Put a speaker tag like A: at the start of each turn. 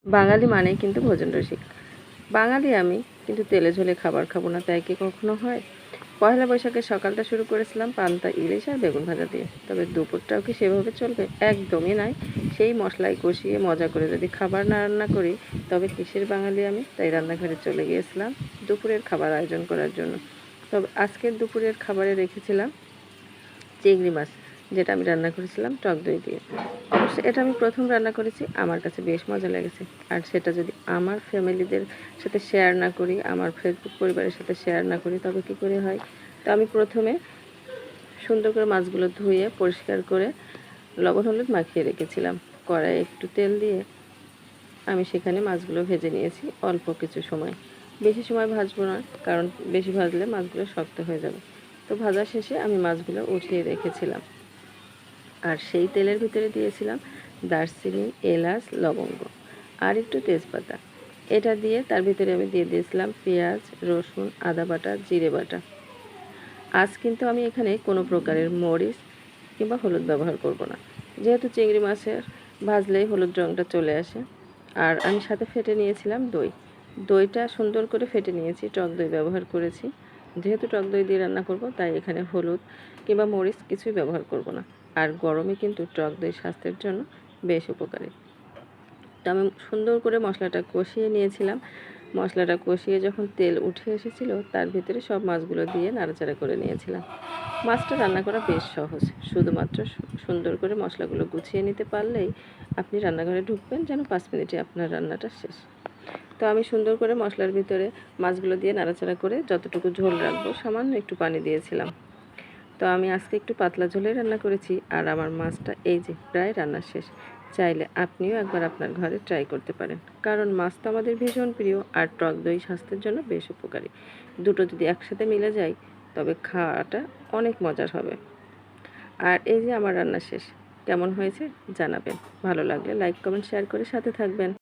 A: বাঙালি মানেই কিন্তু ভোজন রসিক। বাঙালি আমি, কিন্তু তেলে ঝোলে খাবার খাবো না, তাই কি কখনো হয়? পয়লা বৈশাখের সকালটা শুরু করেছিলাম পান্তা ইলিশ আর বেগুন ভাজা দিয়ে। তবে দুপুরটাও কি সেভাবে চলবে? একদমই নয়। সেই মশলায় কষিয়ে মজা করে যদি খাবার না রান্না করি, তবে কিসের বাঙালি আমি? তাই রান্নাঘরে চলে গিয়েছিলাম দুপুরের খাবার আয়োজন করার জন্য। তবে আজকের দুপুরের খাবারে রেখেছিলাম চিংড়ি মাছ, যেটা আমি রান্না করেছিলাম টক দই দিয়ে। অবশ্য এটা আমি প্রথম রান্না করেছি, আমার কাছে বেশ মজা লেগেছে। আর সেটা যদি আমার ফ্যামিলিদের সাথে শেয়ার না করি, আমার ফেসবুক পরিবারের সাথে শেয়ার না করি, তবে কী করে হয়? তো আমি প্রথমে সুন্দর করে মাছগুলো ধুয়ে পরিষ্কার করে লবণ হলুদ মাখিয়ে রেখেছিলাম। কড়াইয়ে একটু তেল দিয়ে আমি সেখানে মাছগুলো ভেজে নিয়েছি অল্প কিছু সময়। বেশি সময় ভাজবো না, কারণ বেশি ভাজলে মাছগুলো শক্ত হয়ে যাবে। তো ভাজা শেষে আমি মাছগুলো উঠিয়ে রেখেছিলাম। আর সেই তেলের ভিতরে দিয়েছিলাম দারচিনি, এলাচ, লবঙ্গ আর একটু তেজপাতা। এটা দিয়ে তার ভিতরে আমি দিয়ে দিয়েছিলাম পেঁয়াজ, রসুন, আদা বাটা, জিরে বাটা। আজ কিন্তু আমি এখানে কোনো প্রকারের মরিচ কিংবা হলুদ ব্যবহার করব না, যেহেতু চিংড়ি মাছের ভাজলেই হলুদ রঙটা চলে আসে। আর আমি সাথে ফেটে নিয়েছিলাম দই। দইটা সুন্দর করে ফেটে নিয়েছি, টক দই ব্যবহার করেছি। যেহেতু টক দই দিয়ে রান্না করব, তাই এখানে হলুদ কিংবা মরিচ কিছুই ব্যবহার করব না। আর গরমে কিন্তু টক দই স্বাস্থ্যের জন্য বেশ উপকারী। তো আমি সুন্দর করে মশলাটা কষিয়ে নিয়েছিলাম। মশলাটা কষিয়ে যখন তেল উঠে এসেছিল, তার ভিতরে সব মাছগুলো দিয়ে নাড়াচাড়া করে নিয়েছিলাম। মাছটা রান্না করা বেশ সহজ, শুধুমাত্র সুন্দর করে মশলাগুলো গুছিয়ে নিতে পারলেই আপনি রান্নাঘরে ঢুকবেন যেন 5 মিনিটে আপনার রান্নাটা শেষ। তো আমি সুন্দর করে মশলার ভিতরে মাছগুলো দিয়ে নাড়াচাড়া করে যতটুকু ঝোল রাখবো সামান্য একটু পানি দিয়েছিলাম। তো আমি আজকে একটু পাতলা ঝোলে রান্না করেছি, আর আমার মাছটা এই যে প্রায় রান্না শেষ। চাইলে আপনিও একবার আপনার ঘরে ট্রাই করতে পারেন, কারণ মাছ তো আমাদের ভীষণ প্রিয়, আর টক দই স্বাস্থ্যের জন্য বেশ উপকারী। দুটো যদি একসাথে মিলে যায়, তবে খাওয়াটা অনেক মজার হবে। আর এই যে আমার রান্না শেষ। কেমন হয়েছে জানাবেন। ভালো লাগলে লাইক, কমেন্ট, শেয়ার করে সাথে থাকবেন।